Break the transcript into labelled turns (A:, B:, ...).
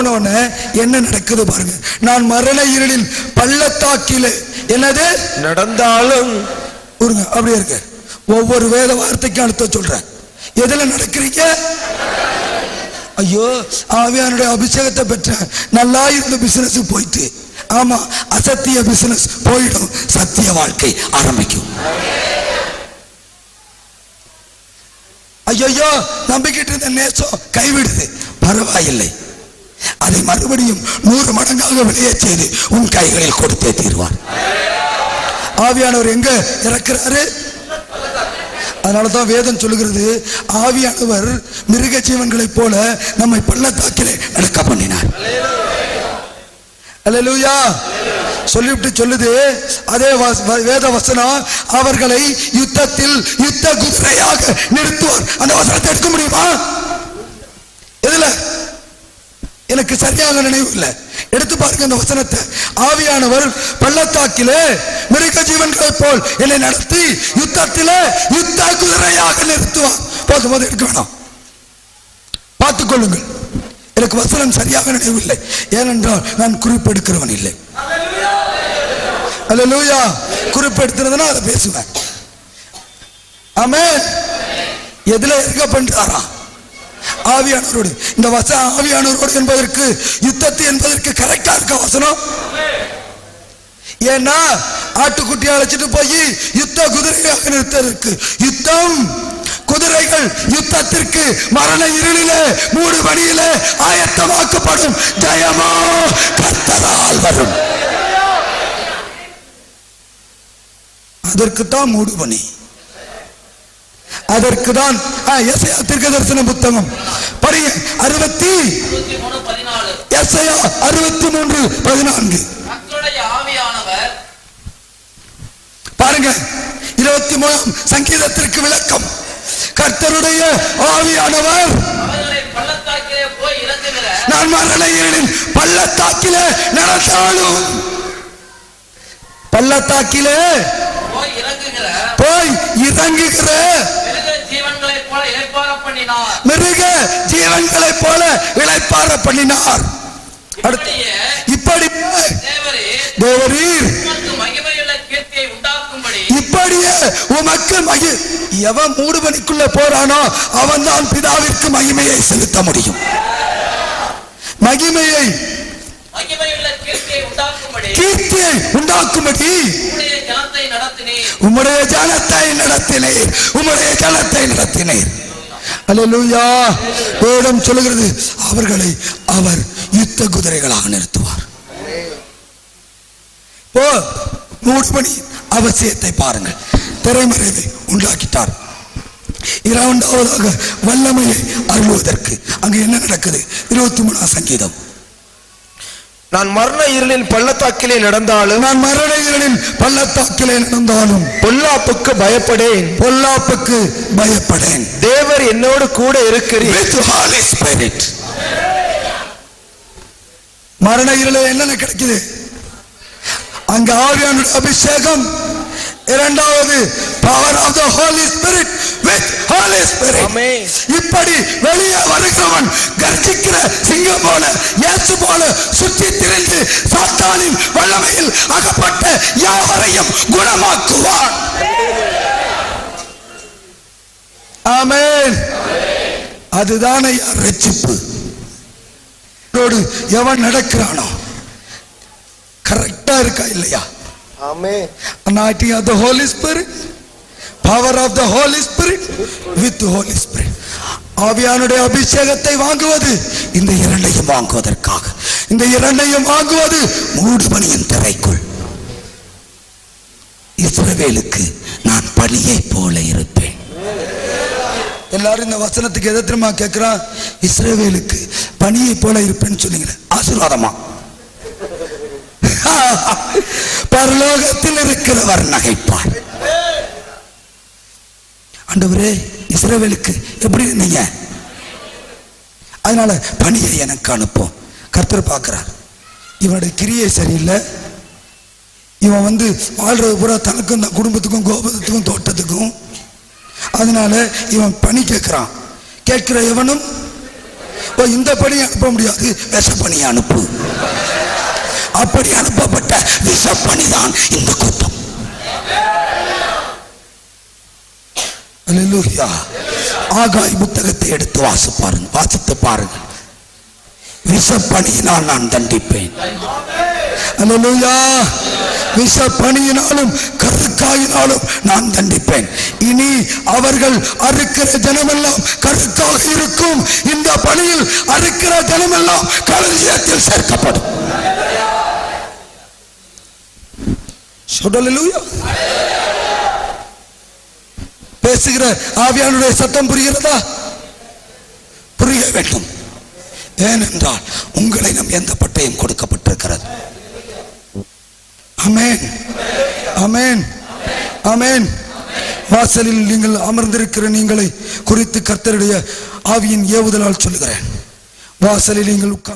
A: போனோன்னு என்ன நடக்குது பாருங்க. நான் மரண இருளில் பள்ளத்தாக்கிலே என்னது
B: நடந்தாலும்
A: அப்படியே இருக்கு. ஒவ்வொரு வேத வார்த்தைக்கும் அடுத்த சொல்றேன். எதுல நடக்கிறீங்க? ஐயோ, ஆவியானுடைய அபிஷேகத்தை பெற்ற நல்லா இருந்த பிசினஸ் போயிட்டு, ஆமா அசத்திய பிசினஸ் போயிடும், சத்திய வாழ்க்கை ஆரம்பிக்கும். ஐயோ, நம்பிக்கிட்டு இருந்த நேசம் கைவிடுது, பரவாயில்லை, அதை மறுபடியும் 100 மடங்காக விளைய செய்து உன் கைகளில் கொடுத்தே தீர்வார். ஆவியானவர் எங்க இறக்கிறாரு? அதனாலதான் வேதம் சொல்லுகிறது, ஆவியானவர் மிருக ஜீவன்களைப் போல நம்மை பள்ளத்தாக்கிலே நடக்க பண்ணினார். அல்லேலூயா. சொல்லிவிட்டு சொல்லுது அதே வேத வசனம், அவர்களை யுத்தத்தில் யுத்த குதிரையாக நிறுத்துவார். அந்த வசனத்தை எடுக்க முடியுமா? எதுல? எனக்கு சரியாக நினைவு இல்லை. எடுத்து பாருங்க அந்த வசனத்தை. ஆவியானவர் பள்ளத்தாக்கிலே மிருக ஜீவன்களை போல் என்னை நடத்தி யுத்தத்திலே யுத்த குதிரையாக நிறுத்துவார். போதும், எடுக்க வேணாம், பார்த்துக் கொள்ளுங்கள். எனக்கு வசனம் சரியாக நினைவில்லை, ஏனென்றால் நான் குறிப்பெடுக்கிறவன் இல்லை. அல்லேலூயா. குறிப்பெடுத்துறதுன்னா அதை பேசுவேன். ஆமென். எதுல இருக்க பண்றாரா? ஆவியானவரோடு. இந்த வசனம் ஆவியானவரோடு என்பதற்கு யுத்தத்து என்பதற்கு கரெக்டா இருக்க வசனம். ஏன்னா ஆட்டுக்குட்டி அழைச்சிட்டு போய் யுத்த குதிரையாக நிறுத்ததற்கு, யுத்தம் குதிரைகள் யுத்தத்திற்கு மரண இருளிலே மூடு பணியிலே ஆயத்தமாக்கப்படும். ஜெயமோ கர்த்தரால் வரும். அதற்குத்தான் மூடு பணி. அதற்குதான் எசையா தீர்க்கதரிசன புத்தகம் படிங்க 63:14 பாருங்க. 23ஆம் சங்கீதத்திற்கு விளக்கம். கர்த்தருடைய ஆவியானவர் நான் மரண இருளின் பள்ளத்தாக்கிலே நடந்தாலும், பள்ளத்தாக்கிலே போய் இறங்குகிற மிருக ஜீவன்களை போல இளைப்பாற பண்ணினார். இப்படி தேவரீர் இப்படியே உமக்கு எவன் மூடு பணிக்குள்ள போறானோ அவன் தான் பிதாவிற்கு மகிமையை செலுத்த முடியும். மகிமையை கீர்த்தியை உண்டாக்கும்படி உம்முடைய ஜனத்தை நடத்தினீர், உம்முடைய ஜனத்தை நடத்தினீர். அல்லேலூயா. வேதம் சொல்லுகிறது, அவர்களை அவர் யுத்த குதிரைகளாக நிறுத்துவார். மூடுபணி அவசியத்தை பாருங்கள். திரைமறைவை உண்டாக்கிட்டார். இரண்டாவதாக வல்லமையை அருள்வதற்கு அங்கு என்ன நடக்குது? 23ஆம் சங்கீதம்.
B: நான் மரண இருளின் பள்ளத்தாக்கிலே நடந்தாலும்,
A: நான் மரண இருளின் பள்ளத்தாக்கிலே நடந்தாலும்
B: பொல்லாப்புக்கு பயப்படேன்,
A: பொல்லாப்புக்கு பயப்படேன்.
B: தேவர் என்னோடு கூட இருக்கிறீர்.
A: With Holy Spirit. மரண இருளில் என்ன கிடைக்குது? அங்க ஆவியானுடைய அபிஷேகம். இரண்டாவது power of the holy spirit with holy spirit. Amen. இப்படி வெளியே வருகிறவன் கர்ஜிக்கிற சிங்கம் போல, இயேசு போல சுற்றி திரிந்து சாத்தானின் வல்லமையில் அகப்பட்ட யாவரையும் குணமாக்குவான். ஆமென். அதுதான் ரட்சிப்பு. எவன் நடக்கிறானோ கரெக்டா இருக்கா இல்லையா?
B: ஆமென்.
A: Anointing of the Holy Spirit, power of the Holy Spirit with the Holy Spirit. ஆவியானுடைய அபிஷேகத்தை வாங்குவது இந்த இரண்டையும் வாங்குவதற்காக. இந்த இரண்டையும் வாங்குவது மூடுபனியின் திரைக்குள். இஸ்ரவேலுக்கு நான் பனியை போல இருப்பேன். எல்லாரும் இந்த வசனத்துக்கு எதை தெரியுமா கேட்கிறான்? இஸ்ரவேலுக்கு பனியை போல இருப்பேன்னு சொன்னீங்க, ஆசீர்வாதமா? பரலோகத்தில் இருக்கிறவர் நகைப்பார். ஆண்டவரே, இஸ்ரவேலுக்கு எப்படி இருந்தீங்க? அதனால பணியை எனக்கு அனுப்பும். கர்த்தர் பார்க்கிறார், இவனுடைய கிரியை சரியில்லை, இவன் வாழ்றது பூரா தனக்கும் இந்த குடும்பத்துக்கும் கோபத்துக்கும் தோட்டத்துக்கும். அதனால இவன் பணி கேட்கிறான். கேட்கிற எவனும் இந்த பணியை அனுப்ப முடியாது, விஷப்பணியை அனுப்பு. அப்படி அனுப்பப்பட்ட விஷப்பணிதான் இந்த கூட்டம். அல்லேலூயா. ஆகாய் புத்தகத்தை எடுத்து வாசித்து பாருங்கள். விஷப்பணியினால் நான் தண்டிப்பேன். அல்லேலூயா. விஷப்பணியினாலும் கருக்காயினாலும் நான் தண்டிப்பேன். இனி அவர்கள் அறுக்கிற ஜனமெல்லாம் கருக்காக இருக்கும். இந்த பணியில் அறுக்கிற ஜனமெல்லாம் களஞ்சியத்தில் சேர்க்கப்படும். அல்லேலூயா. பேசுகிற ஆவியானுடைய சத்தம் புரிகிறதா? புரிய வேண்டும். ஏனென்றால் உங்களை நம் எந்த பட்டயம் கொடுக்கப்பட்டிருக்கிறது. ஆமென், ஆமென், ஆமென். வாசலில் நீங்கள் அமர்ந்திருக்கிற நீங்களை குறித்து கர்த்தருடைய ஆவியின் ஏவுதலால் சொல்லுகிறேன். வாசலில் நீங்கள் உட்கார்ந்து